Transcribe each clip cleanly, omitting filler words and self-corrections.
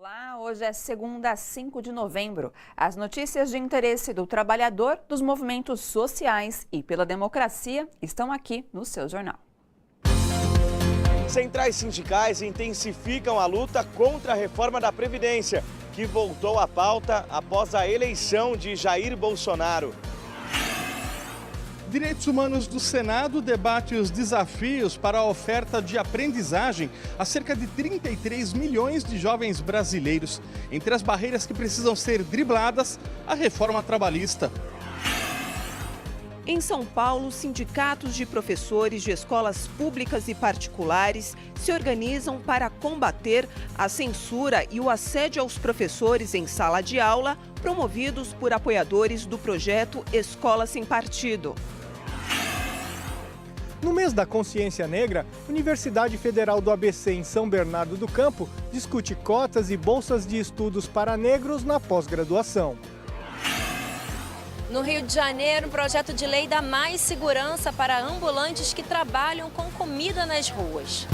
Olá, hoje é segunda, 5 de novembro. As notícias de interesse do trabalhador, dos movimentos sociais e pela democracia estão aqui no seu jornal. Centrais sindicais intensificam a luta contra a reforma da Previdência, que voltou à pauta após a eleição de Jair Bolsonaro. Direitos Humanos do Senado debate os desafios para a oferta de aprendizagem a cerca de 33 milhões de jovens brasileiros. Entre as barreiras que precisam ser dribladas, a reforma trabalhista. Em São Paulo, sindicatos de professores de escolas públicas e particulares se organizam para combater a censura e o assédio aos professores em sala de aula, promovidos por apoiadores do projeto Escola Sem Partido. No mês da consciência negra, a Universidade Federal do ABC em São Bernardo do Campo discute cotas e bolsas de estudos para negros na pós-graduação. No Rio de Janeiro, um projeto de lei dá mais segurança para ambulantes que trabalham com comida nas ruas.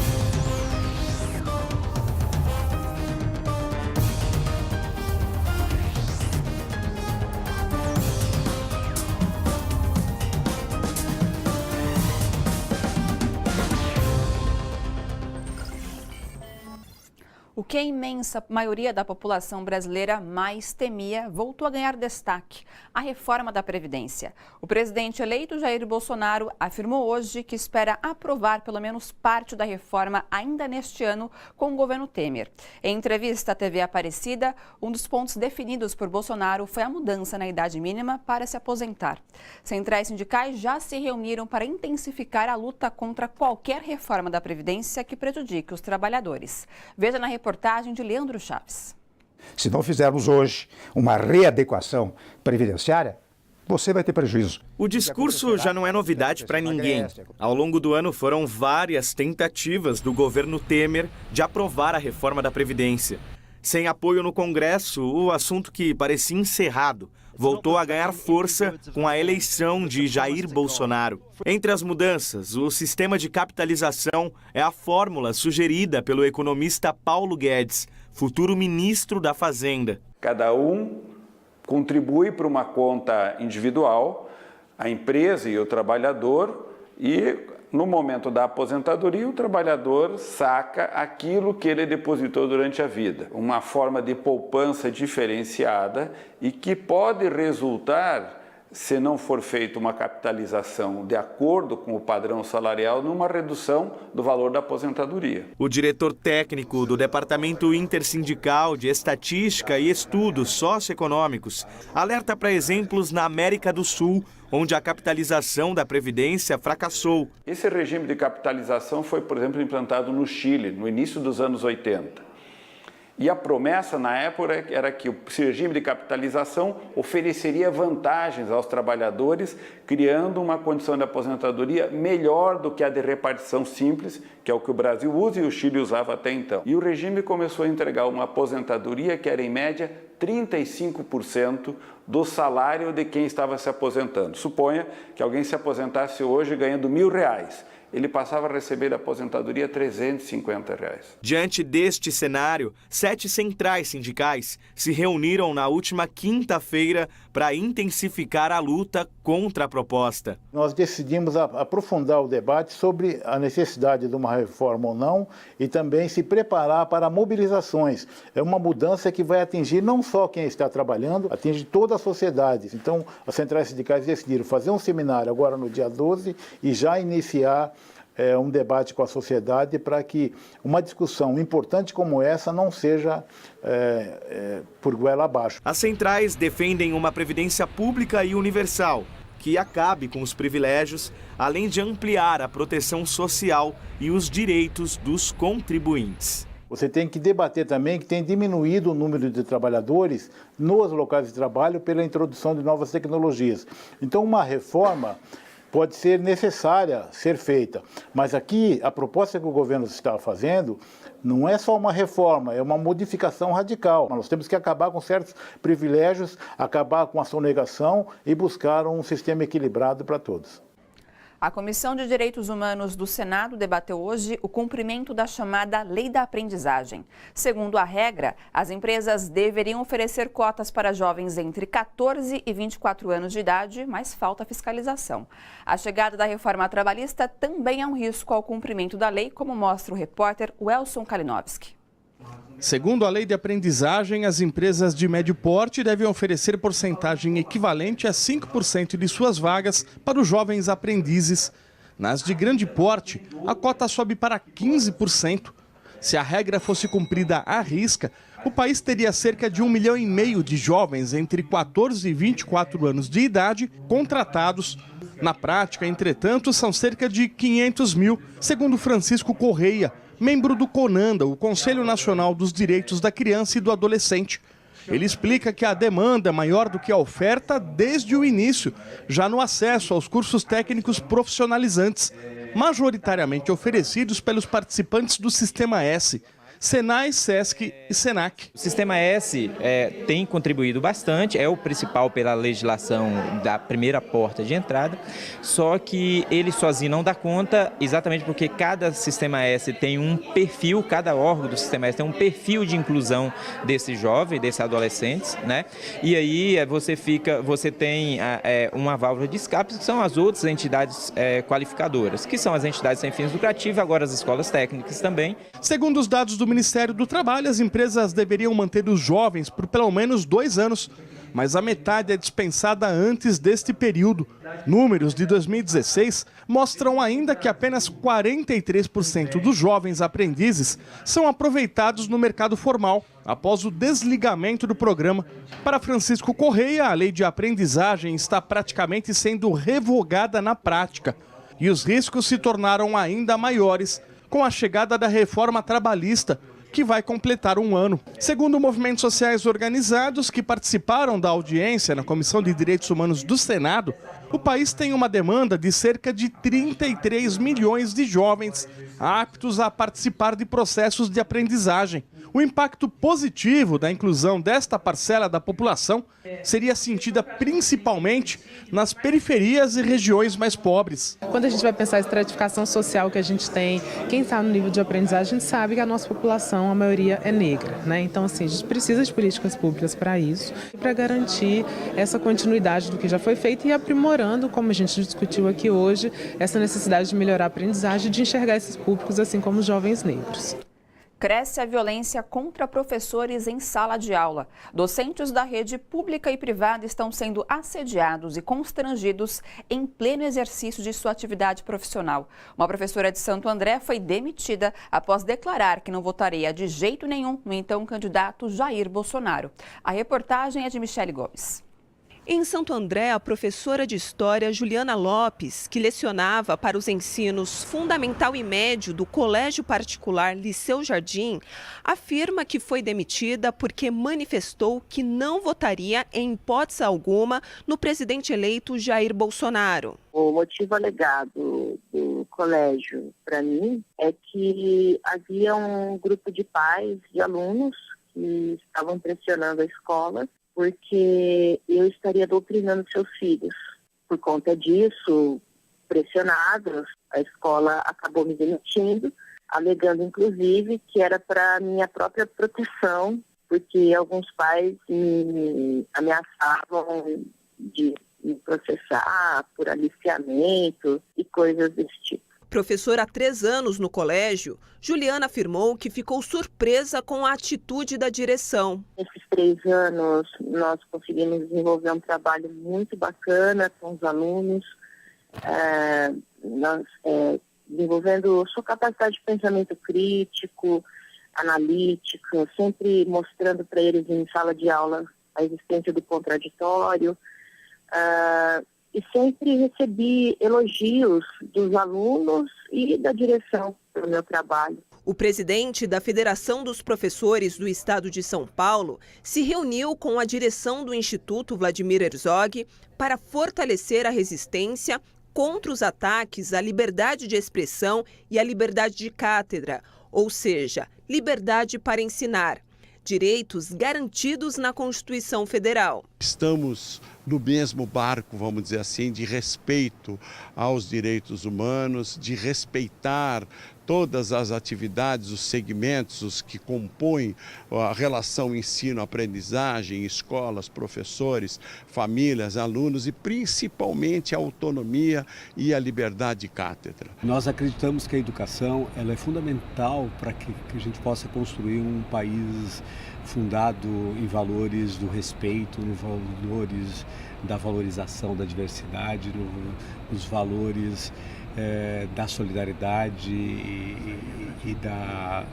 O que a imensa maioria da população brasileira mais temia voltou a ganhar destaque: a reforma da Previdência. O presidente eleito Jair Bolsonaro afirmou hoje que espera aprovar pelo menos parte da reforma ainda neste ano com o governo Temer. Em entrevista à TV Aparecida, um dos pontos definidos por Bolsonaro foi a mudança na idade mínima para se aposentar. Centrais sindicais já se reuniram para intensificar a luta contra qualquer reforma da Previdência que prejudique os trabalhadores. Veja na reportagem de Leandro Chaves. Se não fizermos hoje uma readequação previdenciária, você vai ter prejuízo. O discurso já não é novidade para ninguém. Ao longo do ano foram várias tentativas do governo Temer de aprovar a reforma da Previdência. Sem apoio no Congresso, o assunto que parecia encerrado voltou a ganhar força com a eleição de Jair Bolsonaro. Entre as mudanças, o sistema de capitalização é a fórmula sugerida pelo economista Paulo Guedes, futuro ministro da Fazenda. Cada um contribui para uma conta individual, a empresa e o trabalhador, e no momento da aposentadoria, o trabalhador saca aquilo que ele depositou durante a vida. Uma forma de poupança diferenciada e que pode resultar, se não for feita uma capitalização de acordo com o padrão salarial, numa redução do valor da aposentadoria. O diretor técnico do Departamento Intersindical de Estatística e Estudos Socioeconômicos alerta para exemplos na América do Sul, onde a capitalização da Previdência fracassou. Esse regime de capitalização foi, por exemplo, implantado no Chile, no início dos anos 80. E a promessa na época era que esse regime de capitalização ofereceria vantagens aos trabalhadores, criando uma condição de aposentadoria melhor do que a de repartição simples, que é o que o Brasil usa e o Chile usava até então. E o regime começou a entregar uma aposentadoria que era, em média, 35% do salário de quem estava se aposentando. Suponha que alguém se aposentasse hoje ganhando R$1.000. Ele passava a receber da aposentadoria R$350. Diante deste cenário, 7 centrais sindicais se reuniram na última quinta-feira para intensificar a luta contra a proposta. Nós decidimos aprofundar o debate sobre a necessidade de uma reforma ou não e também se preparar para mobilizações. É uma mudança que vai atingir não só quem está trabalhando, atinge toda a sociedade. Então, as centrais sindicais decidiram fazer um seminário agora no dia 12 e já iniciar um debate com a sociedade para que uma discussão importante como essa não seja por goela abaixo. As centrais defendem uma previdência pública e universal, que acabe com os privilégios, além de ampliar a proteção social e os direitos dos contribuintes. Você tem que debater também que tem diminuído o número de trabalhadores nos locais de trabalho pela introdução de novas tecnologias. Então, uma reforma pode ser necessária ser feita, mas aqui a proposta que o governo está fazendo não é só uma reforma, é uma modificação radical. Nós temos que acabar com certos privilégios, acabar com a sonegação e buscar um sistema equilibrado para todos. A Comissão de Direitos Humanos do Senado debateu hoje o cumprimento da chamada Lei da Aprendizagem. Segundo a regra, as empresas deveriam oferecer cotas para jovens entre 14 e 24 anos de idade, mas falta fiscalização. A chegada da reforma trabalhista também é um risco ao cumprimento da lei, como mostra o repórter Welson Kalinowski. Segundo a lei de aprendizagem, as empresas de médio porte devem oferecer porcentagem equivalente a 5% de suas vagas para os jovens aprendizes. Nas de grande porte, a cota sobe para 15%. Se a regra fosse cumprida à risca, o país teria cerca de 1,5 milhão de jovens entre 14 e 24 anos de idade contratados. Na prática, entretanto, são cerca de 500 mil, segundo Francisco Correia, membro do CONANDA, o Conselho Nacional dos Direitos da Criança e do Adolescente. Ele explica que a demanda é maior do que a oferta desde o início, já no acesso aos cursos técnicos profissionalizantes, majoritariamente oferecidos pelos participantes do Sistema S, Senai, Sesc e Senac. O Sistema S tem contribuído bastante, é o principal pela legislação da primeira porta de entrada, só que ele sozinho não dá conta, exatamente porque cada Sistema S tem um perfil, cada órgão do Sistema S tem um perfil de inclusão desse jovem, desses adolescentes, né? E aí você tem uma válvula de escape, que são as outras entidades qualificadoras, que são as entidades sem fins lucrativos, agora as escolas técnicas também. Segundo os dados do Ministério do Trabalho, as empresas deveriam manter os jovens por pelo menos 2 anos, mas a metade é dispensada antes deste período. Números de 2016 mostram ainda que apenas 43% dos jovens aprendizes são aproveitados no mercado formal após o desligamento do programa. Para Francisco Correia, a lei de aprendizagem está praticamente sendo revogada na prática e os riscos se tornaram ainda maiores com a chegada da reforma trabalhista, que vai completar 1 ano. Segundo movimentos sociais organizados que participaram da audiência na Comissão de Direitos Humanos do Senado, o país tem uma demanda de cerca de 33 milhões de jovens aptos a participar de processos de aprendizagem. O impacto positivo da inclusão desta parcela da população seria sentida principalmente nas periferias e regiões mais pobres. Quando a gente vai pensar a estratificação social que a gente tem, quem está no nível de aprendizagem, a gente sabe que a nossa população, a maioria é negra, né? Então, assim, a gente precisa de políticas públicas para isso, para garantir essa continuidade do que já foi feito e aprimorando, como a gente discutiu aqui hoje, essa necessidade de melhorar a aprendizagem e de enxergar esses públicos assim como os jovens negros. Cresce a violência contra professores em sala de aula. Docentes da rede pública e privada estão sendo assediados e constrangidos em pleno exercício de sua atividade profissional. Uma professora de Santo André foi demitida após declarar que não votaria de jeito nenhum no então candidato Jair Bolsonaro. A reportagem é de Michele Gomes. Em Santo André, a professora de História Juliana Lopes, que lecionava para os ensinos fundamental e médio do Colégio Particular Liceu Jardim, afirma que foi demitida porque manifestou que não votaria em hipótese alguma no presidente eleito Jair Bolsonaro. O motivo alegado do colégio para mim é que havia um grupo de pais, de alunos, que estavam pressionando a escola porque eu estaria doutrinando seus filhos. Por conta disso, pressionados, a escola acabou me demitindo, alegando inclusive que era para minha própria proteção, porque alguns pais me ameaçavam de me processar por aliciamento e coisas desse tipo. Professora há 3 anos no colégio, Juliana afirmou que ficou surpresa com a atitude da direção. Nesses 3 anos, nós conseguimos desenvolver um trabalho muito bacana com os alunos, desenvolvendo sua capacidade de pensamento crítico, analítico, sempre mostrando para eles em sala de aula a existência do contraditório. E sempre recebi elogios dos alunos e da direção pelo meu trabalho. O presidente da Federação dos Professores do Estado de São Paulo se reuniu com a direção do Instituto Vladimir Herzog para fortalecer a resistência contra os ataques à liberdade de expressão e à liberdade de cátedra, ou seja, liberdade para ensinar. Direitos garantidos na Constituição Federal. Estamos no mesmo barco, vamos dizer assim, de respeito aos direitos humanos, de respeitar todas as atividades, os segmentos, os que compõem a relação ensino-aprendizagem, escolas, professores, famílias, alunos e principalmente a autonomia e a liberdade de cátedra. Nós acreditamos que a educação ela é fundamental para que a gente possa construir um país fundado em valores do respeito, nos valores da valorização da diversidade, nos valores da solidariedade e da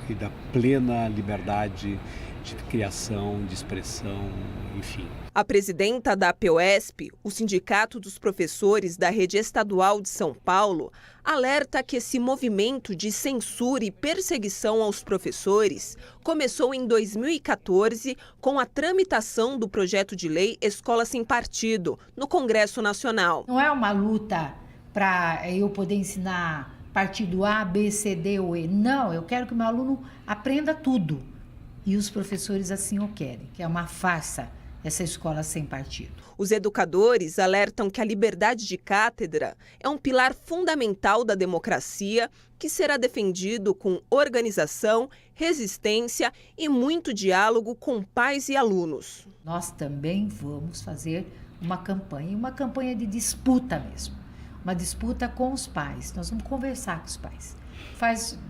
plena liberdade de criação, de expressão, enfim. A presidenta da APEOESP, o Sindicato dos Professores da Rede Estadual de São Paulo, alerta que esse movimento de censura e perseguição aos professores começou em 2014 com a tramitação do projeto de lei Escola Sem Partido no Congresso Nacional. Não é uma luta para eu poder ensinar partido A, B, C, D ou E. Não, eu quero que o meu aluno aprenda tudo. E os professores assim o querem, que é uma farsa essa escola sem partido. Os educadores alertam que a liberdade de cátedra é um pilar fundamental da democracia que será defendido com organização, resistência e muito diálogo com pais e alunos. Nós também vamos fazer uma campanha de disputa mesmo. Uma disputa com os pais. Nós vamos conversar com os pais.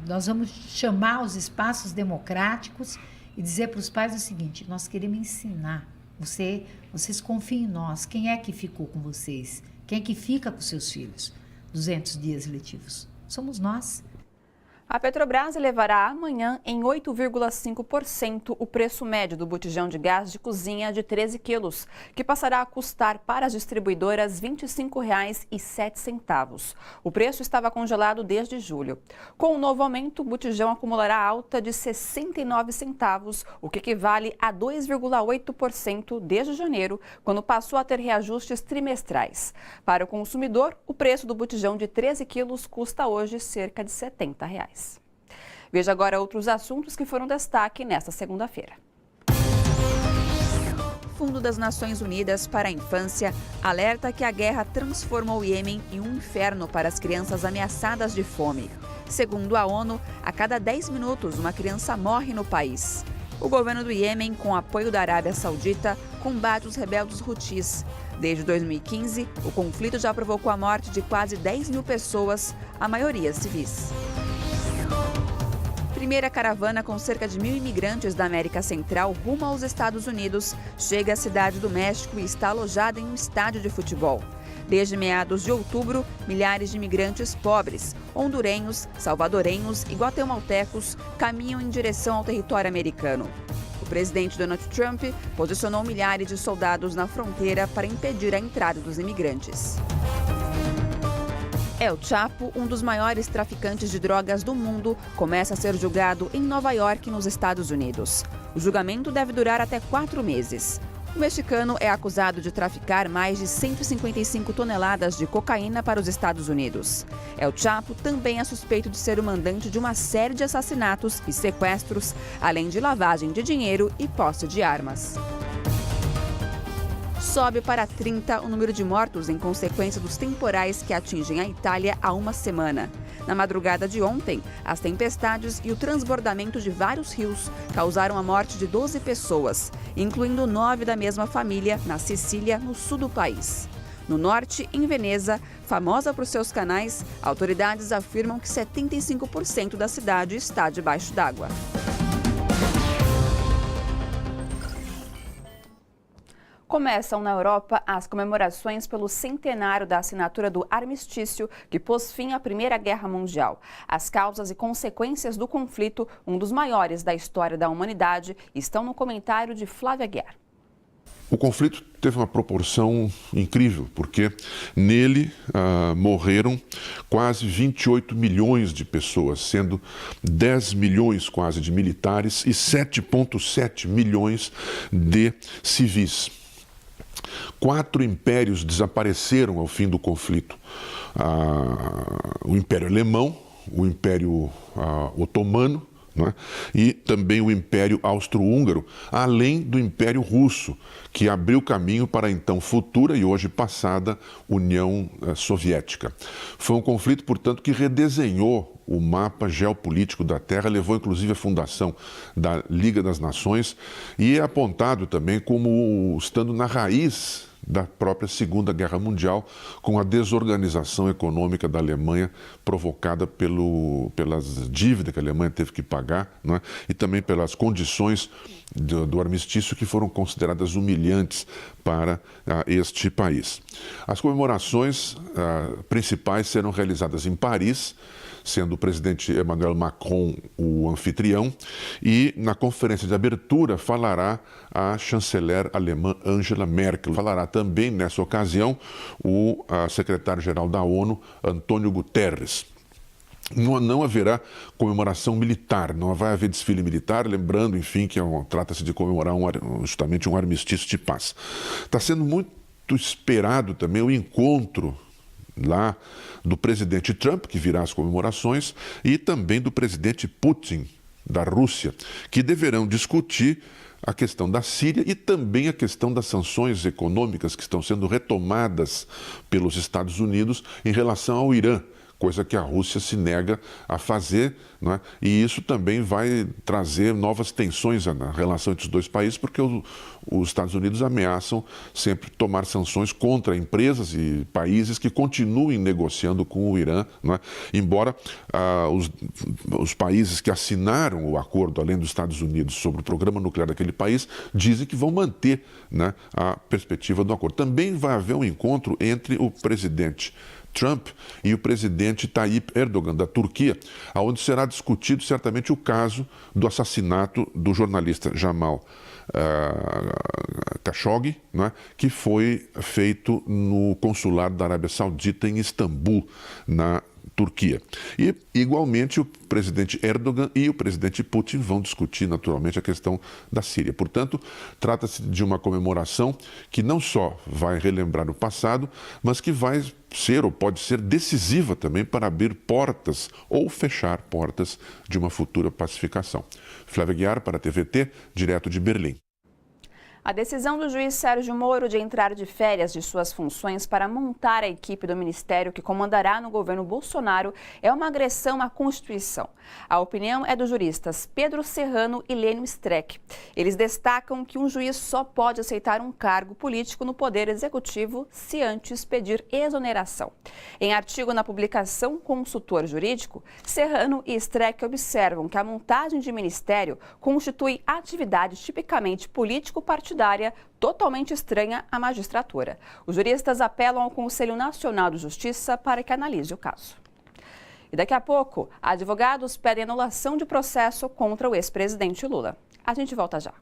Nós vamos chamar os espaços democráticos e dizer para os pais o seguinte: nós queremos ensinar. Vocês confiem em nós. Quem é que ficou com vocês? Quem é que fica com seus filhos? 200 dias letivos. Somos nós. A Petrobras elevará amanhã em 8,5% o preço médio do botijão de gás de cozinha de 13 quilos, que passará a custar para as distribuidoras R$ 25,07. O preço estava congelado desde julho. Com o novo aumento, o botijão acumulará alta de 69 centavos, o que equivale a 2,8% desde janeiro, quando passou a ter reajustes trimestrais. Para o consumidor, o preço do botijão de 13 quilos custa hoje cerca de R$ 70. Veja agora outros assuntos que foram destaque nesta segunda-feira. Fundo das Nações Unidas para a Infância alerta que a guerra transformou o Iêmen em um inferno para as crianças ameaçadas de fome. Segundo a ONU, a cada 10 minutos uma criança morre no país. O governo do Iêmen, com apoio da Arábia Saudita, combate os rebeldes Houthis. Desde 2015, o conflito já provocou a morte de quase 10 mil pessoas, a maioria civis. Primeira caravana com cerca de 1.000 imigrantes da América Central rumo aos Estados Unidos chega à cidade do México e está alojada em um estádio de futebol. Desde meados de outubro, milhares de imigrantes pobres, hondurenhos, salvadorenhos e guatemaltecos caminham em direção ao território americano. O presidente Donald Trump posicionou milhares de soldados na fronteira para impedir a entrada dos imigrantes. El Chapo, um dos maiores traficantes de drogas do mundo, começa a ser julgado em Nova York, nos Estados Unidos. O julgamento deve durar até 4 meses. O mexicano é acusado de traficar mais de 155 toneladas de cocaína para os Estados Unidos. El Chapo também é suspeito de ser o mandante de uma série de assassinatos e sequestros, além de lavagem de dinheiro e posse de armas. Sobe para 30 o número de mortos em consequência dos temporais que atingem a Itália há uma semana. Na madrugada de ontem, as tempestades e o transbordamento de vários rios causaram a morte de 12 pessoas, incluindo 9 da mesma família na Sicília, no sul do país. No norte, em Veneza, famosa por seus canais, autoridades afirmam que 75% da cidade está debaixo d'água. Começam na Europa as comemorações pelo centenário da assinatura do armistício que pôs fim à Primeira Guerra Mundial. As causas e consequências do conflito, um dos maiores da história da humanidade, estão no comentário de Flávia Guiar. O conflito teve uma proporção incrível, porque nele morreram quase 28 milhões de pessoas, sendo 10 milhões quase de militares e 7,7 milhões de civis. 4 impérios desapareceram ao fim do conflito. O Império Alemão, o Império Otomano, não é? E também o Império Austro-Húngaro, além do Império Russo, que abriu caminho para a então futura e hoje passada União Soviética. Foi um conflito, portanto, que redesenhou o mapa geopolítico da Terra, levou inclusive à fundação da Liga das Nações e é apontado também como estando na raiz da própria Segunda Guerra Mundial, com a desorganização econômica da Alemanha provocada pelas dívidas que a Alemanha teve que pagar, não é? E também pelas condições do armistício que foram consideradas humilhantes para este país. As comemorações principais serão realizadas em Paris, sendo o presidente Emmanuel Macron o anfitrião, e na conferência de abertura falará a chanceler alemã Angela Merkel. Falará também, nessa ocasião, o secretário-geral da ONU, Antônio Guterres. Não haverá comemoração militar, não vai haver desfile militar, lembrando, enfim, que trata-se de comemorar justamente um armistício de paz. Está sendo muito esperado também o encontro lá do presidente Trump, que virá às comemorações, e também do presidente Putin, da Rússia, que deverão discutir a questão da Síria e também a questão das sanções econômicas que estão sendo retomadas pelos Estados Unidos em relação ao Irã, coisa que a Rússia se nega a fazer, não é? E isso também vai trazer novas tensões na relação entre os dois países, porque os Estados Unidos ameaçam sempre tomar sanções contra empresas e países que continuem negociando com o Irã, não é? Embora os países que assinaram o acordo, além dos Estados Unidos, sobre o programa nuclear daquele país, dizem que vão manter, né, a perspectiva do acordo. Também vai haver um encontro entre o presidente Trump e o presidente Tayyip Erdogan, da Turquia, onde será discutido certamente o caso do assassinato do jornalista Jamal Khashoggi, né, que foi feito no consulado da Arábia Saudita em Istambul, na Turquia. E, igualmente, o presidente Erdogan e o presidente Putin vão discutir, naturalmente, a questão da Síria. Portanto, trata-se de uma comemoração que não só vai relembrar o passado, mas que vai ser ou pode ser decisiva também para abrir portas ou fechar portas de uma futura pacificação. Flávia Guiar, para a TVT, direto de Berlim. A decisão do juiz Sérgio Moro de entrar de férias de suas funções para montar a equipe do ministério que comandará no governo Bolsonaro é uma agressão à Constituição. A opinião é dos juristas Pedro Serrano e Lênio Streck. Eles destacam que um juiz só pode aceitar um cargo político no Poder Executivo se antes pedir exoneração. Em artigo na publicação Consultor Jurídico, Serrano e Streck observam que a montagem de ministério constitui atividade tipicamente político-partidária totalmente estranha à magistratura. Os juristas apelam ao Conselho Nacional de Justiça para que analise o caso. E daqui a pouco, advogados pedem anulação de processo contra o ex-presidente Lula. A gente volta já.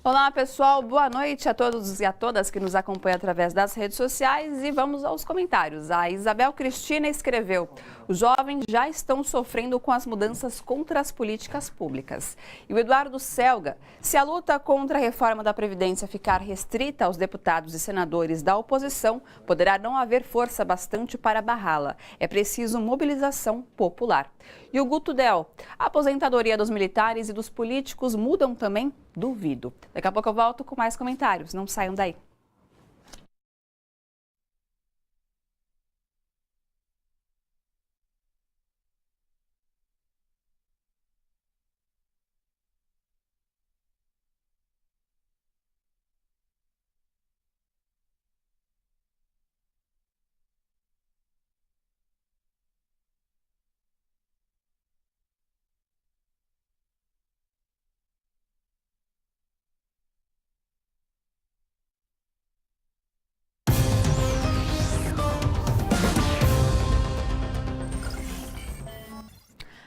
Olá pessoal, boa noite a todos e a todas que nos acompanham através das redes sociais e vamos aos comentários. A Isabel Cristina escreveu: os jovens já estão sofrendo com as mudanças contra as políticas públicas. E o Eduardo Selga: se a luta contra a reforma da Previdência ficar restrita aos deputados e senadores da oposição, poderá não haver força bastante para barrá-la. É preciso mobilização popular. E o Guto Del: a aposentadoria dos militares e dos políticos mudam também? Duvido. Daqui a pouco eu volto com mais comentários. Não saiam daí.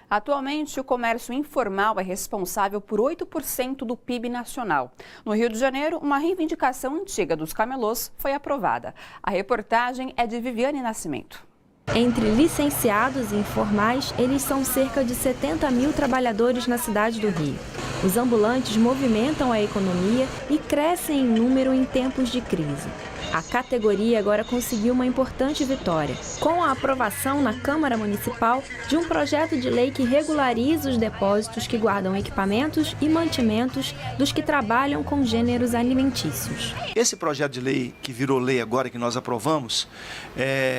Atualmente, o comércio informal é responsável por 8% do PIB nacional. No Rio de Janeiro, uma reivindicação antiga dos camelôs foi aprovada. A reportagem é de Viviane Nascimento. Entre licenciados e informais, eles são cerca de 70 mil trabalhadores na cidade do Rio. Os ambulantes movimentam a economia e crescem em número em tempos de crise. A categoria agora conseguiu uma importante vitória, com a aprovação na Câmara Municipal de um projeto de lei que regulariza os depósitos que guardam equipamentos e mantimentos dos que trabalham com gêneros alimentícios. Esse projeto de lei, que virou lei agora, que nós aprovamos,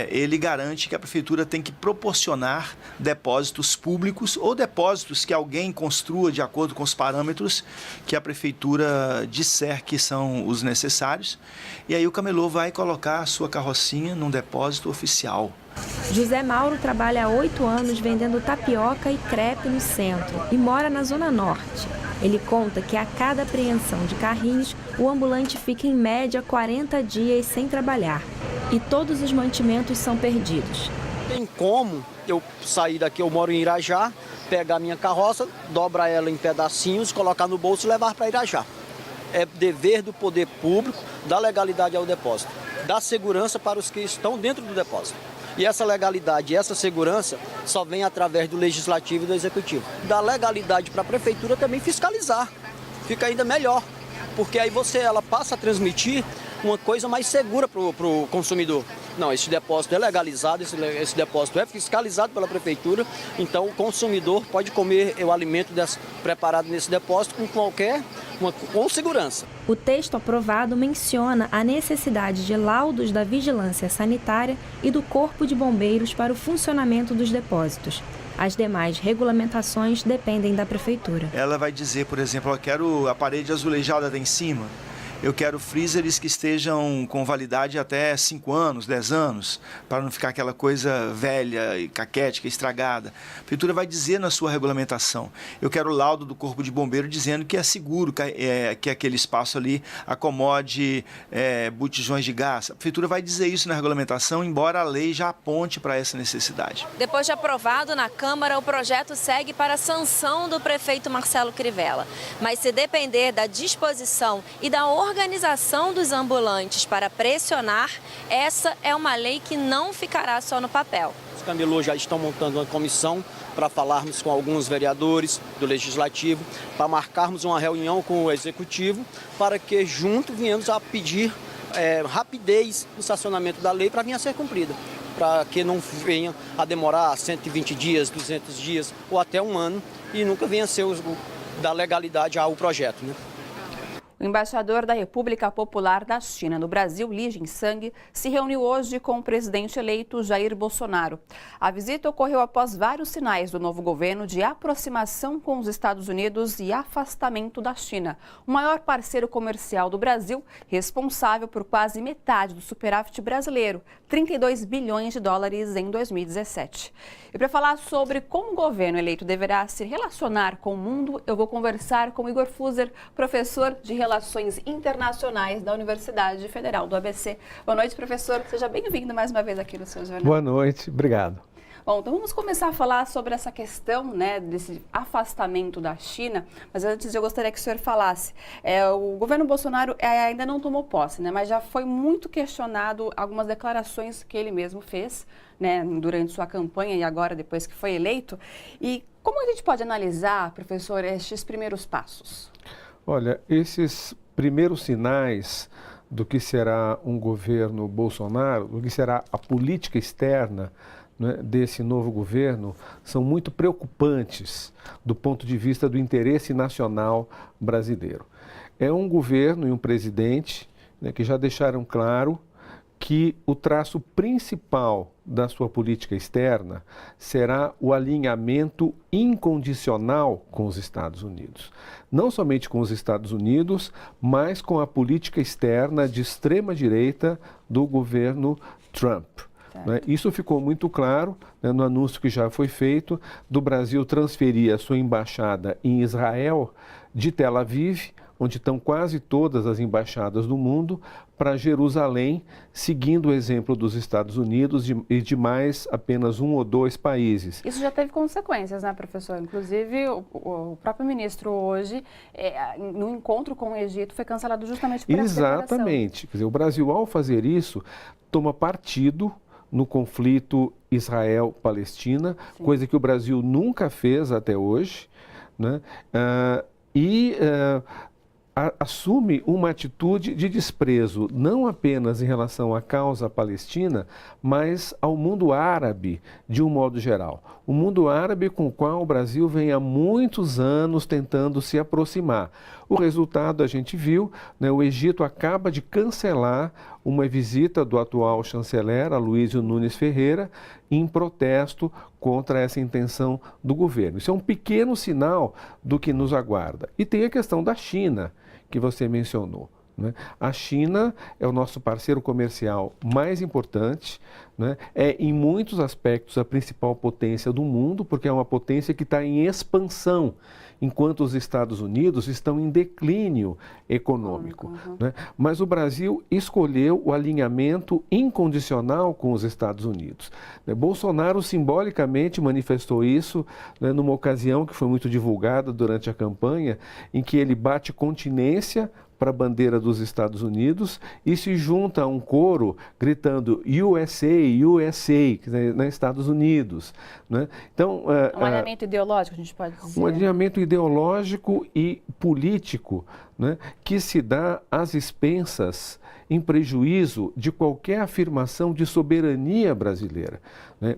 ele garante que a Prefeitura tem que proporcionar depósitos públicos ou depósitos que alguém construa de acordo com os parâmetros que a Prefeitura disser que são os necessários. E aí o camelô vai colocar a sua carrocinha num depósito oficial. José Mauro trabalha há 8 anos vendendo tapioca e crepe no centro e mora na Zona Norte. Ele conta que a cada apreensão de carrinhos, o ambulante fica em média 40 dias sem trabalhar. E todos os mantimentos são perdidos. Tem como eu sair daqui, eu moro em Irajá, pegar minha carroça, dobrar ela em pedacinhos, colocar no bolso e levar para Irajá. É dever do poder público dar legalidade ao depósito, dar segurança para os que estão dentro do depósito. E essa legalidade e essa segurança só vem através do Legislativo e do Executivo. Dar legalidade para a Prefeitura também fiscalizar, fica ainda melhor, porque aí ela passa a transmitir uma coisa mais segura para o consumidor. Não, esse depósito é legalizado, esse depósito é fiscalizado pela Prefeitura, então o consumidor pode comer o alimento preparado nesse depósito com segurança. O texto aprovado menciona a necessidade de laudos da Vigilância Sanitária e do Corpo de Bombeiros para o funcionamento dos depósitos. As demais regulamentações dependem da Prefeitura. Ela vai dizer, por exemplo, eu quero a parede azulejada lá em cima. Eu quero freezers que estejam com validade até 5 anos, 10 anos, para não ficar aquela coisa velha e caquética, estragada. A Prefeitura vai dizer na sua regulamentação. Eu quero o laudo do Corpo de Bombeiro dizendo que é seguro que aquele espaço ali acomode botijões de gás. A Prefeitura vai dizer isso na regulamentação, embora a lei já aponte para essa necessidade. Depois de aprovado na Câmara, o projeto segue para a sanção do prefeito Marcelo Crivella. Mas se depender da disposição e da organização dos ambulantes para pressionar, essa é uma lei que não ficará só no papel. Os camelôs já estão montando uma comissão para falarmos com alguns vereadores do Legislativo, para marcarmos uma reunião com o Executivo, para que junto venhamos a pedir rapidez no sancionamento da lei para vir a ser cumprida, para que não venha a demorar 120 dias, 200 dias ou até 1 ano e nunca venha a ser da legalidade ao projeto, né? O embaixador da República Popular da China no Brasil, Li Jinsang, se reuniu hoje com o presidente eleito Jair Bolsonaro. A visita ocorreu após vários sinais do novo governo de aproximação com os Estados Unidos e afastamento da China, o maior parceiro comercial do Brasil, responsável por quase metade do superávit brasileiro, 32 bilhões de dólares em 2017. E para falar sobre como o governo eleito deverá se relacionar com o mundo, eu vou conversar com Igor Fuser, professor de Relações Internacionais da Universidade Federal do ABC. Boa noite, professor. Seja bem-vindo mais uma vez aqui no seu jornal. Boa noite, obrigado. Bom, então vamos começar a falar sobre essa questão, desse afastamento da China, mas antes eu gostaria que o senhor falasse. O governo Bolsonaro ainda não tomou posse, mas já foi muito questionado algumas declarações que ele mesmo fez, durante sua campanha e agora depois que foi eleito. E como a gente pode analisar, professor, estes primeiros passos? Olha, esses primeiros sinais do que será um governo Bolsonaro, do que será a política externa desse novo governo, são muito preocupantes do ponto de vista do interesse nacional brasileiro. É um governo e um presidente que já deixaram claro que o traço principal da sua política externa será o alinhamento incondicional com os Estados Unidos. Não somente com os Estados Unidos, mas com a política externa de extrema-direita do governo Trump. Isso ficou muito claro no anúncio que já foi feito do Brasil transferir a sua embaixada em Israel de Tel Aviv, onde estão quase todas as embaixadas do mundo, para Jerusalém, seguindo o exemplo dos Estados Unidos e de mais apenas 1 ou 2 países. Isso já teve consequências, professor? Inclusive, o próprio ministro hoje, no encontro com o Egito, foi cancelado justamente por essa declaração. Exatamente. Quer dizer, o Brasil, ao fazer isso, toma partido no conflito Israel-Palestina, coisa que o Brasil nunca fez até hoje, né? Assume uma atitude de desprezo, não apenas em relação à causa palestina, mas ao mundo árabe de um modo geral. O mundo árabe com o qual o Brasil vem há muitos anos tentando se aproximar. O resultado a gente viu, né, o Egito acaba de cancelar uma visita do atual chanceler, Aloysio Nunes Ferreira, em protesto contra essa intenção do governo. Isso é um pequeno sinal do que nos aguarda. E tem a questão da China, que você mencionou, né? A China é o nosso parceiro comercial mais importante, né? É em muitos aspectos a principal potência do mundo, porque é uma potência que está em expansão, enquanto os Estados Unidos estão em declínio econômico. Né? Mas o Brasil escolheu o alinhamento incondicional com os Estados Unidos. Bolsonaro simbolicamente manifestou isso, né, numa ocasião que foi muito divulgada durante a campanha, em que ele bate continência para a bandeira dos Estados Unidos e se junta a um coro gritando USA, USA, né, Estados Unidos. Né? Então, um alinhamento ideológico, a gente pode dizer. Um alinhamento ideológico e político, né, que se dá às expensas, em prejuízo de qualquer afirmação de soberania brasileira. Né?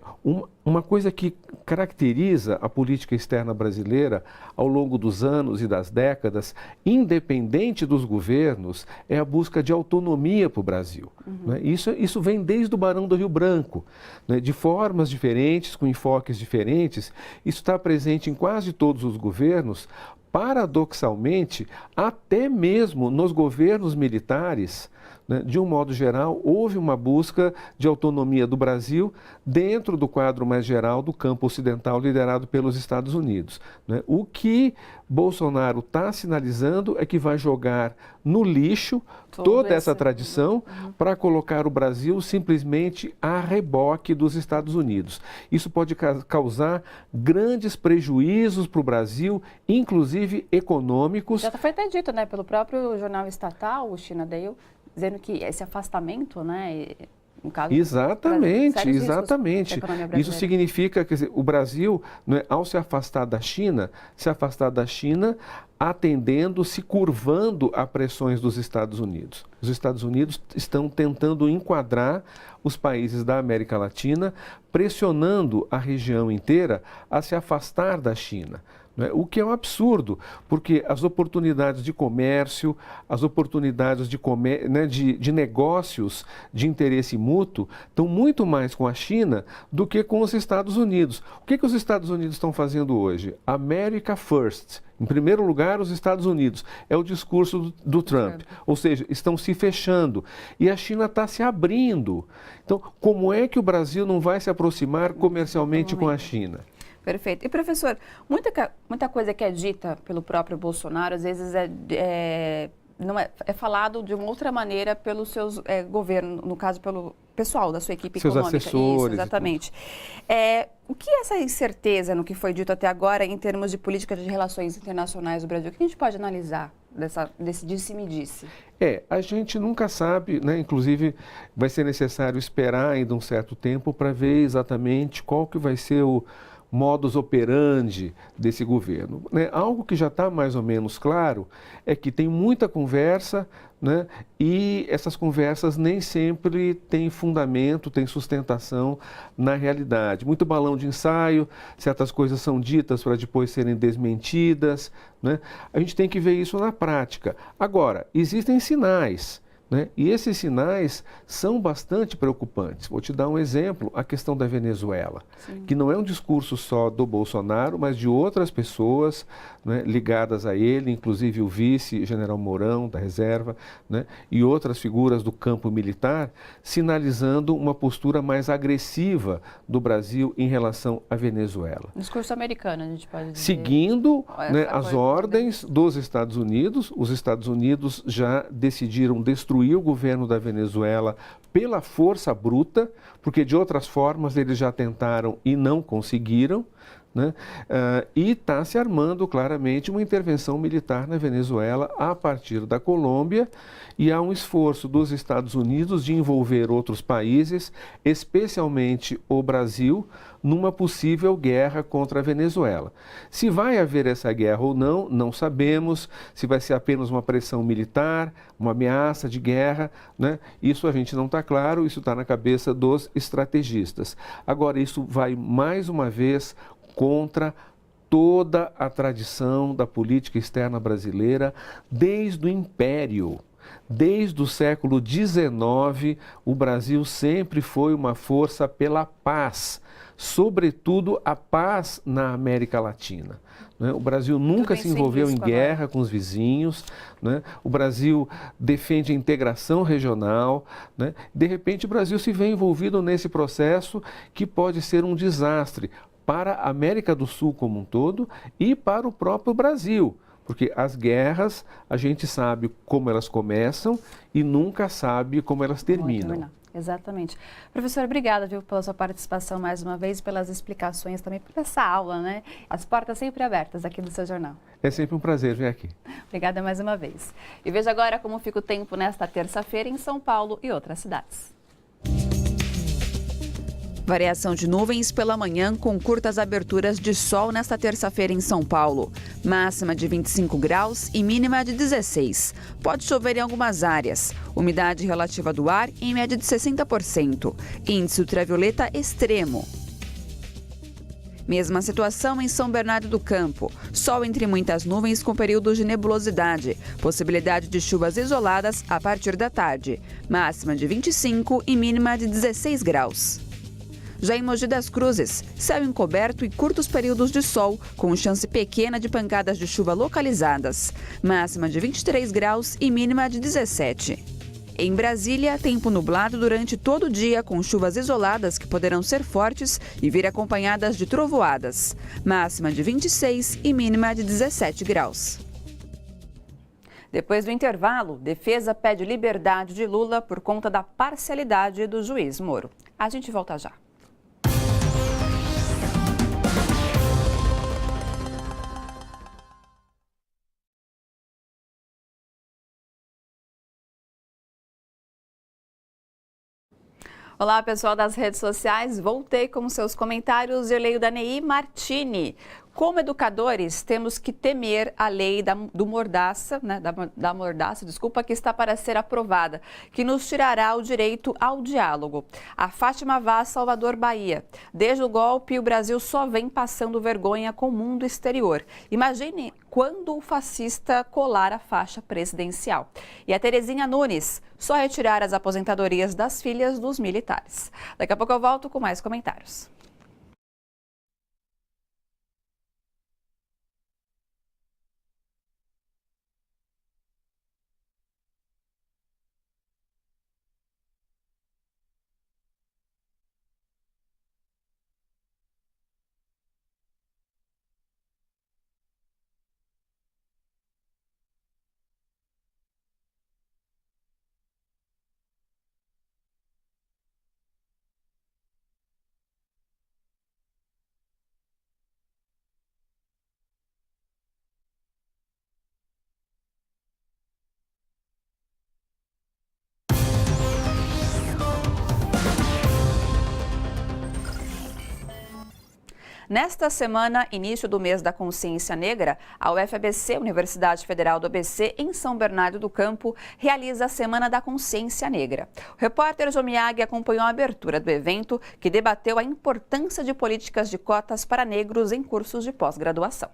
Uma coisa que caracteriza a política externa brasileira ao longo dos anos e das décadas, independente dos governos, é a busca de autonomia para o Brasil. Né? Isso vem desde o Barão do Rio Branco, né? De formas diferentes, com enfoques diferentes. Isso está presente em quase todos os governos. Paradoxalmente, até mesmo nos governos militares, né, de um modo geral, houve uma busca de autonomia do Brasil dentro do quadro mais geral do campo ocidental liderado pelos Estados Unidos. Né? O que Bolsonaro está sinalizando é que vai jogar no lixo toda essa tradição para colocar o Brasil simplesmente a reboque dos Estados Unidos. Isso pode causar grandes prejuízos para o Brasil, inclusive econômicos. Já foi até dito, né, pelo próprio jornal estatal, o China Daily, dizendo que esse afastamento, né, no caso, exatamente. Isso significa que o Brasil, né, ao se afastar da China atendendo, se curvando a pressões dos Estados Unidos. Os Estados Unidos estão tentando enquadrar os países da América Latina, pressionando a região inteira a se afastar da China. O que é um absurdo, porque as oportunidades de comércio, as oportunidades de negócios de interesse mútuo estão muito mais com a China do que com os Estados Unidos. O que os Estados Unidos estão fazendo hoje? America First. Em primeiro lugar, os Estados Unidos. É o discurso do Trump. Ou seja, estão se fechando. E a China está se abrindo. Então, como é que o Brasil não vai se aproximar comercialmente com a China? Perfeito. E, professor, muita coisa que é dita pelo próprio Bolsonaro, às vezes é falado de uma outra maneira pelos seus governos, no caso, pelo pessoal da sua equipe seus econômica. Assessores. Isso, exatamente. O que é essa incerteza no que foi dito até agora em termos de política de relações internacionais do Brasil? O que a gente pode analisar desse disse-me-disse? A gente nunca sabe, né? Inclusive vai ser necessário esperar ainda um certo tempo para ver exatamente qual que vai ser o modus operandi desse governo. Né? Algo que já está mais ou menos claro é que tem muita conversa, né? E essas conversas nem sempre têm fundamento, têm sustentação na realidade. Muito balão de ensaio, certas coisas são ditas para depois serem desmentidas. Né? A gente tem que ver isso na prática. Agora, existem sinais. Né? E esses sinais são bastante preocupantes. Vou te dar um exemplo, a questão da Venezuela, que não é um discurso só do Bolsonaro, mas de outras pessoas, né, ligadas a ele, inclusive o vice-general Mourão, da reserva, né, e outras figuras do campo militar, sinalizando uma postura mais agressiva do Brasil em relação à Venezuela. Discurso americano, a gente pode dizer. Seguindo, né, as ordens dos Estados Unidos, os Estados Unidos já decidiram destruir o governo da Venezuela pela força bruta, porque de outras formas eles já tentaram e não conseguiram. né? E está se armando claramente uma intervenção militar na Venezuela a partir da Colômbia, e há um esforço dos Estados Unidos de envolver outros países, especialmente o Brasil, numa possível guerra contra a Venezuela. Se vai haver essa guerra ou não, não sabemos. Se vai ser apenas uma pressão militar, uma ameaça de guerra, né? Isso a gente não está claro, isso está na cabeça dos estrategistas. Agora, isso vai mais uma vez contra toda a tradição da política externa brasileira desde o Império. Desde o século XIX, o Brasil sempre foi uma força pela paz, sobretudo a paz na América Latina. Né? O Brasil nunca se envolveu em guerra com os vizinhos, né? O Brasil defende a integração regional, né? De repente o Brasil se vê envolvido nesse processo que pode ser um desastre para a América do Sul como um todo e para o próprio Brasil. Porque as guerras, a gente sabe como elas começam e nunca sabe como elas terminam. Exatamente. Professor, obrigada, viu, pela sua participação mais uma vez, pelas explicações também, por essa aula, né? As portas sempre abertas aqui do seu jornal. É sempre um prazer vir aqui. Obrigada mais uma vez. E veja agora como fica o tempo nesta terça-feira em São Paulo e outras cidades. Variação de nuvens pela manhã com curtas aberturas de sol nesta terça-feira em São Paulo. Máxima de 25 graus e mínima de 16. Pode chover em algumas áreas. Umidade relativa do ar em média de 60%. Índice ultravioleta extremo. Mesma situação em São Bernardo do Campo. Sol entre muitas nuvens com períodos de nebulosidade. Possibilidade de chuvas isoladas a partir da tarde. Máxima de 25 e mínima de 16 graus. Já em Mogi das Cruzes, céu encoberto e curtos períodos de sol, com chance pequena de pancadas de chuva localizadas. Máxima de 23 graus e mínima de 17. Em Brasília, tempo nublado durante todo o dia, com chuvas isoladas que poderão ser fortes e vir acompanhadas de trovoadas. Máxima de 26 e mínima de 17 graus. Depois do intervalo, defesa pede liberdade de Lula por conta da parcialidade do juiz Moro. A gente volta já. Olá, pessoal das redes sociais. Voltei com seus comentários. Eu leio da Ney Martini. Como educadores, temos que temer a lei da mordaça, que está para ser aprovada, que nos tirará o direito ao diálogo. A Fátima Vaz, Salvador, Bahia. Desde o golpe, o Brasil só vem passando vergonha com o mundo exterior. Imagine quando o fascista colar a faixa presidencial. E a Terezinha Nunes, só retirar as aposentadorias das filhas dos militares. Daqui a pouco eu volto com mais comentários. Nesta semana, início do mês da consciência negra, a UFABC, Universidade Federal do ABC, em São Bernardo do Campo, realiza a Semana da Consciência Negra. O repórter Jomiag acompanhou a abertura do evento, que debateu a importância de políticas de cotas para negros em cursos de pós-graduação.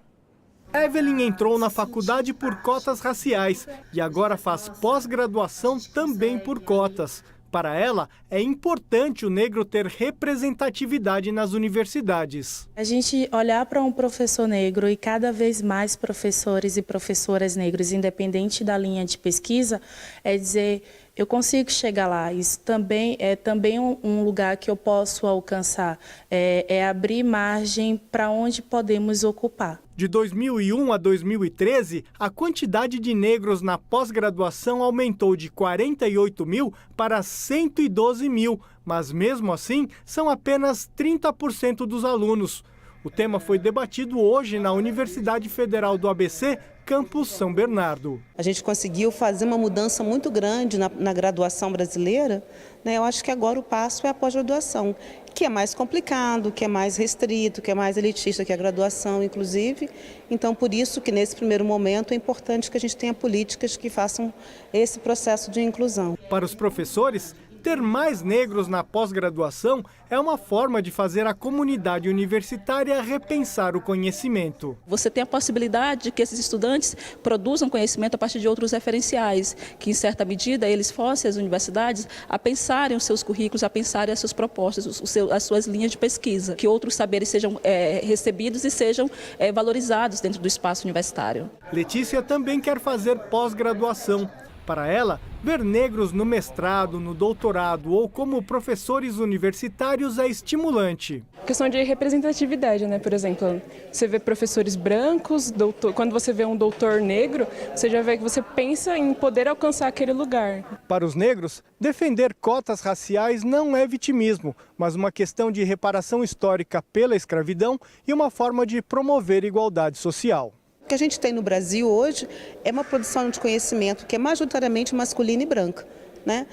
Evelyn entrou na faculdade por cotas raciais e agora faz pós-graduação também por cotas. Para ela, é importante o negro ter representatividade nas universidades. A gente olhar para um professor negro e cada vez mais professores e professoras negros, independente da linha de pesquisa, é dizer, eu consigo chegar lá. Isso também é um lugar que eu posso alcançar. É abrir margem para onde podemos ocupar. De 2001 a 2013, a quantidade de negros na pós-graduação aumentou de 48 mil para 112 mil, mas mesmo assim são apenas 30% dos alunos. O tema foi debatido hoje na Universidade Federal do ABC, Campus São Bernardo. A gente conseguiu fazer uma mudança muito grande na graduação brasileira, né? Eu acho que agora o passo é a pós-graduação, que é mais complicado, que é mais restrito, que é mais elitista que a graduação, inclusive. Então, por isso que nesse primeiro momento é importante que a gente tenha políticas que façam esse processo de inclusão. Para os professores, ter mais negros na pós-graduação é uma forma de fazer a comunidade universitária repensar o conhecimento. Você tem a possibilidade de que esses estudantes produzam conhecimento a partir de outros referenciais, que em certa medida eles forcem as universidades a pensarem os seus currículos, a pensarem as suas propostas, as suas linhas de pesquisa, que outros saberes sejam recebidos e sejam valorizados dentro do espaço universitário. Letícia também quer fazer pós-graduação. Para ela, ver negros no mestrado, no doutorado ou como professores universitários é estimulante. Questão de representatividade, né? Por exemplo, você vê professores brancos, quando você vê um doutor negro, você já vê que você pensa em poder alcançar aquele lugar. Para os negros, defender cotas raciais não é vitimismo, mas uma questão de reparação histórica pela escravidão e uma forma de promover igualdade social. O que a gente tem no Brasil hoje é uma produção de conhecimento que é majoritariamente masculina e branca, né?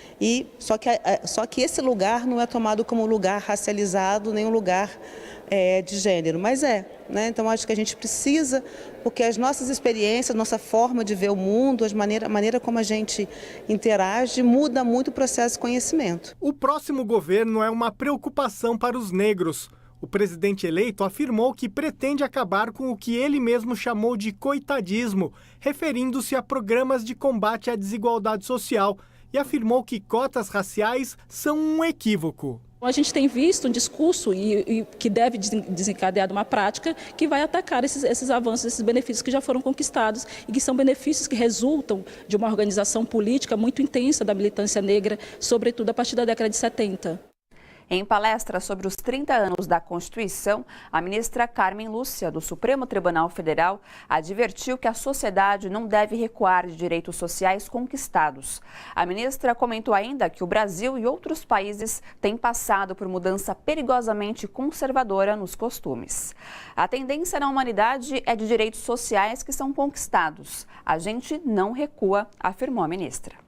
Só que esse lugar não é tomado como um lugar racializado, nem um lugar de gênero, mas né? Então acho que a gente precisa, porque as nossas experiências, nossa forma de ver o mundo, a maneira como a gente interage, muda muito o processo de conhecimento. O próximo governo é uma preocupação para os negros. O presidente eleito afirmou que pretende acabar com o que ele mesmo chamou de coitadismo, referindo-se a programas de combate à desigualdade social, e afirmou que cotas raciais são um equívoco. A gente tem visto um discurso que deve desencadear uma prática que vai atacar esses avanços, esses benefícios que já foram conquistados e que são benefícios que resultam de uma organização política muito intensa da militância negra, sobretudo a partir da década de 70. Em palestra sobre os 30 anos da Constituição, a ministra Carmen Lúcia, do Supremo Tribunal Federal, advertiu que a sociedade não deve recuar de direitos sociais conquistados. A ministra comentou ainda que o Brasil e outros países têm passado por mudança perigosamente conservadora nos costumes. A tendência na humanidade é de direitos sociais que são conquistados. A gente não recua, afirmou a ministra.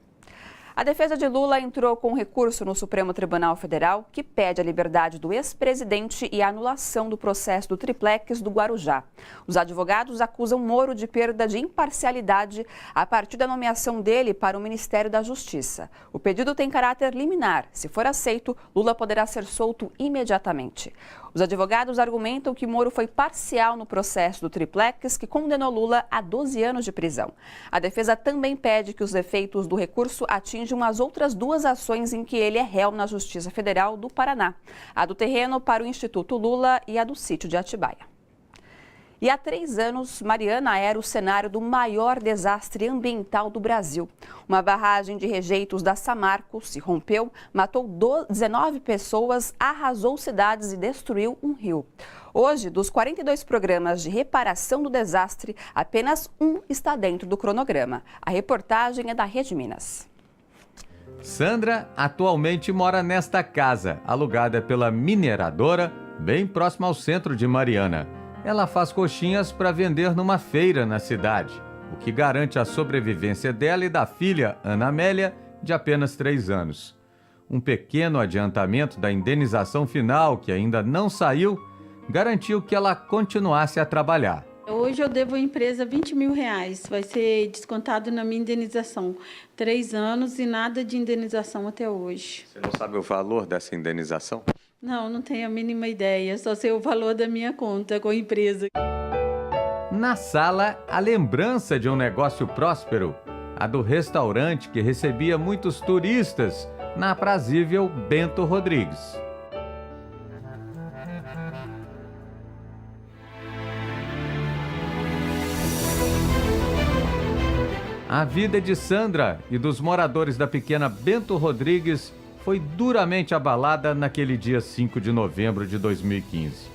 A defesa de Lula entrou com recurso no Supremo Tribunal Federal que pede a liberdade do ex-presidente e a anulação do processo do triplex do Guarujá. Os advogados acusam Moro de perda de imparcialidade a partir da nomeação dele para o Ministério da Justiça. O pedido tem caráter liminar. Se for aceito, Lula poderá ser solto imediatamente. Os advogados argumentam que Moro foi parcial no processo do triplex que condenou Lula a 12 anos de prisão. A defesa também pede que os efeitos do recurso atinjam as outras duas ações em que ele é réu na Justiça Federal do Paraná. A do terreno para o Instituto Lula e a do sítio de Atibaia. E há 3 anos, Mariana era o cenário do maior desastre ambiental do Brasil. Uma barragem de rejeitos da Samarco se rompeu, matou 19 pessoas, arrasou cidades e destruiu um rio. Hoje, dos 42 programas de reparação do desastre, apenas um está dentro do cronograma. A reportagem é da Rede Minas. Sandra atualmente mora nesta casa, alugada pela mineradora, bem próxima ao centro de Mariana. Ela faz coxinhas para vender numa feira na cidade, o que garante a sobrevivência dela e da filha, Ana Amélia, de apenas 3 anos. Um pequeno adiantamento da indenização final, que ainda não saiu, garantiu que ela continuasse a trabalhar. Hoje eu devo à empresa R$20 mil, vai ser descontado na minha indenização. 3 anos e nada de indenização até hoje. Você não sabe o valor dessa indenização? Não tenho a mínima ideia, só sei o valor da minha conta com a empresa. Na sala, a lembrança de um negócio próspero, a do restaurante que recebia muitos turistas na aprazível Bento Rodrigues. A vida de Sandra e dos moradores da pequena Bento Rodrigues foi duramente abalada naquele dia 5 de novembro de 2015,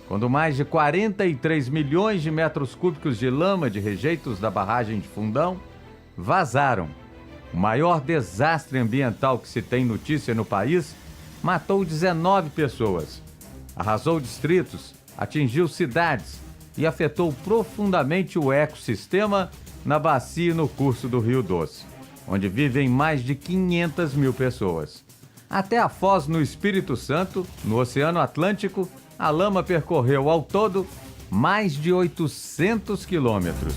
quando mais de 43 milhões de metros cúbicos de lama de rejeitos da barragem de Fundão vazaram. O maior desastre ambiental que se tem notícia no país matou 19 pessoas, arrasou distritos atingiu cidades e afetou profundamente o ecossistema na bacia e no curso do Rio Doce, onde vivem mais de 500 mil pessoas. Até a Foz, no Espírito Santo, no Oceano Atlântico, a lama percorreu ao todo mais de 800 quilômetros.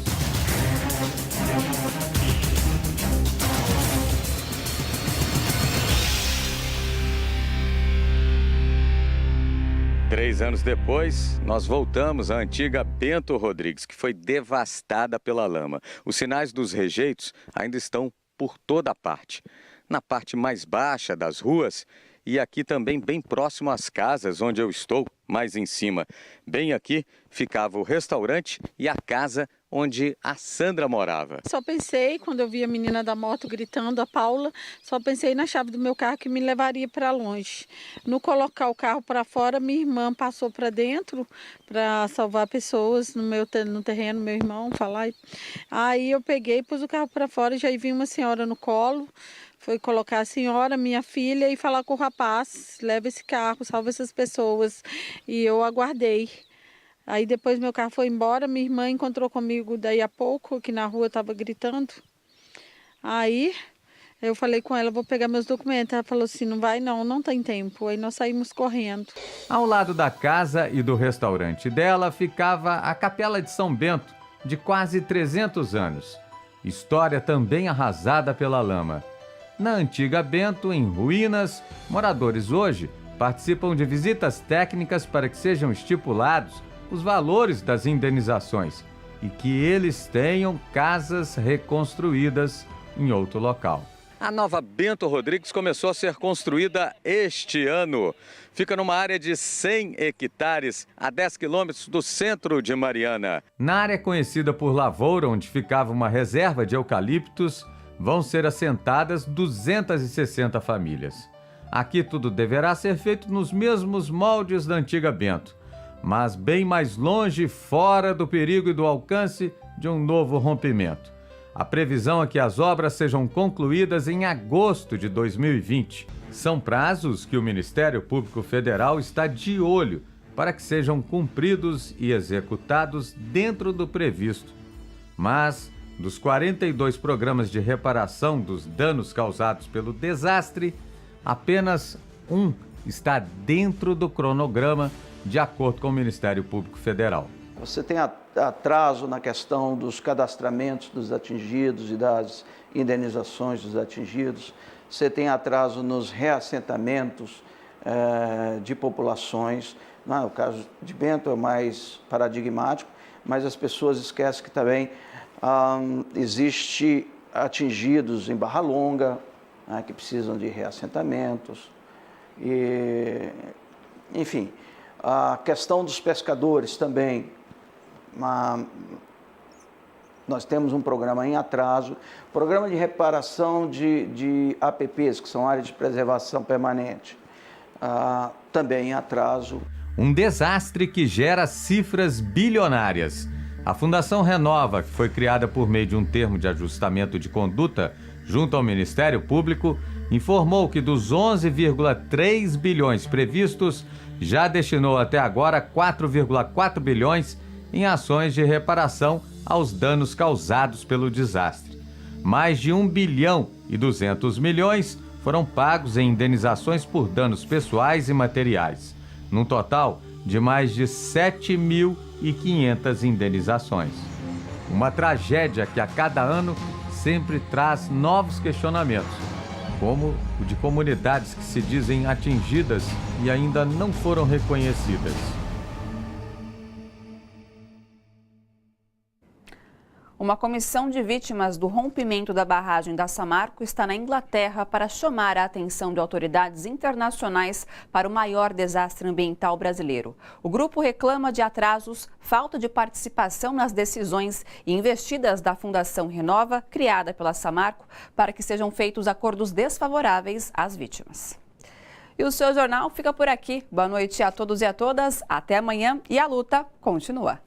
Três anos depois, nós voltamos à antiga Bento Rodrigues, que foi devastada pela lama. Os sinais dos rejeitos ainda estão por toda parte. Na parte mais baixa das ruas e aqui também bem próximo às casas onde eu estou, mais em cima. Bem aqui ficava o restaurante e a casa onde a Sandra morava. Só pensei, quando eu vi a menina da moto gritando, a Paula, só pensei na chave do meu carro que me levaria para longe. No colocar o carro para fora, minha irmã passou para dentro para salvar pessoas no terreno, meu irmão falar. Aí eu peguei, pus o carro para fora e já vi uma senhora no colo. Foi colocar a senhora, minha filha, e falar com o rapaz, leva esse carro, salva essas pessoas. E eu aguardei. Aí depois meu carro foi embora, minha irmã encontrou comigo daí a pouco, aqui na rua, estava gritando. Aí eu falei com ela, vou pegar meus documentos. Ela falou assim, não vai não, não tem tempo. Aí nós saímos correndo. Ao lado da casa e do restaurante dela ficava a Capela de São Bento, de quase 300 anos. História também arrasada pela lama. Na antiga Bento, em ruínas, moradores hoje participam de visitas técnicas para que sejam estipulados os valores das indenizações e que eles tenham casas reconstruídas em outro local. A nova Bento Rodrigues começou a ser construída este ano. Fica numa área de 100 hectares, a 10 quilômetros do centro de Mariana. Na área conhecida por Lavoura, onde ficava uma reserva de eucaliptos, vão ser assentadas 260 famílias. Aqui tudo deverá ser feito nos mesmos moldes da antiga Bento, mas bem mais longe, fora do perigo e do alcance de um novo rompimento. A previsão é que as obras sejam concluídas em agosto de 2020. São prazos que o Ministério Público Federal está de olho para que sejam cumpridos e executados dentro do previsto. Mas dos 42 programas de reparação dos danos causados pelo desastre, apenas um está dentro do cronograma, de acordo com o Ministério Público Federal. Você tem atraso na questão dos cadastramentos dos atingidos e das indenizações dos atingidos. Você tem atraso nos reassentamentos de populações. O caso de Bento é mais paradigmático, mas as pessoas esquecem que também existe atingidos em Barra Longa, que precisam de reassentamentos. Enfim, a questão dos pescadores também. Nós temos um programa em atraso, programa de reparação de APPs, que são áreas de preservação permanente, também em atraso. Um desastre que gera cifras bilionárias. A Fundação Renova, que foi criada por meio de um termo de ajustamento de conduta junto ao Ministério Público, informou que dos 11,3 bilhões previstos, já destinou até agora 4,4 bilhões em ações de reparação aos danos causados pelo desastre. Mais de 1 bilhão e 200 milhões foram pagos em indenizações por danos pessoais e materiais, num total de mais de 7.500 indenizações. Uma tragédia que a cada ano sempre traz novos questionamentos, como o de comunidades que se dizem atingidas e ainda não foram reconhecidas. Uma comissão de vítimas do rompimento da barragem da Samarco está na Inglaterra para chamar a atenção de autoridades internacionais para o maior desastre ambiental brasileiro. O grupo reclama de atrasos, falta de participação nas decisões e investidas da Fundação Renova, criada pela Samarco, para que sejam feitos acordos desfavoráveis às vítimas. E o seu jornal fica por aqui. Boa noite a todos e a todas. Até amanhã e a luta continua.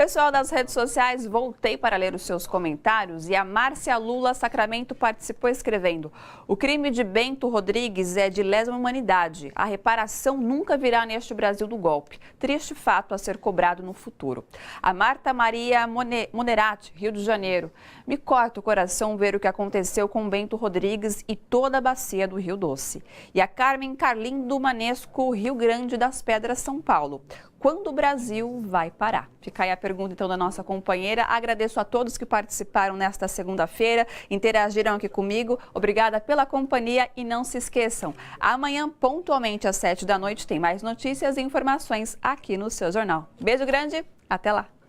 Pessoal das redes sociais, voltei para ler os seus comentários e a Márcia Lula Sacramento participou escrevendo: o crime de Bento Rodrigues é de lesa humanidade. A reparação nunca virá neste Brasil do golpe. Triste fato a ser cobrado no futuro. A Marta Maria Monerati, Rio de Janeiro: me corta o coração ver o que aconteceu com Bento Rodrigues e toda a bacia do Rio Doce. E a Carmen Carlim do Manesco, Rio Grande das Pedras, São Paulo: quando o Brasil vai parar? Fica aí a pergunta, então, da nossa companheira. Agradeço a todos que participaram nesta segunda-feira, interagiram aqui comigo. Obrigada pela companhia e não se esqueçam, amanhã, pontualmente às 7 da noite, tem mais notícias e informações aqui no seu jornal. Beijo grande, até lá!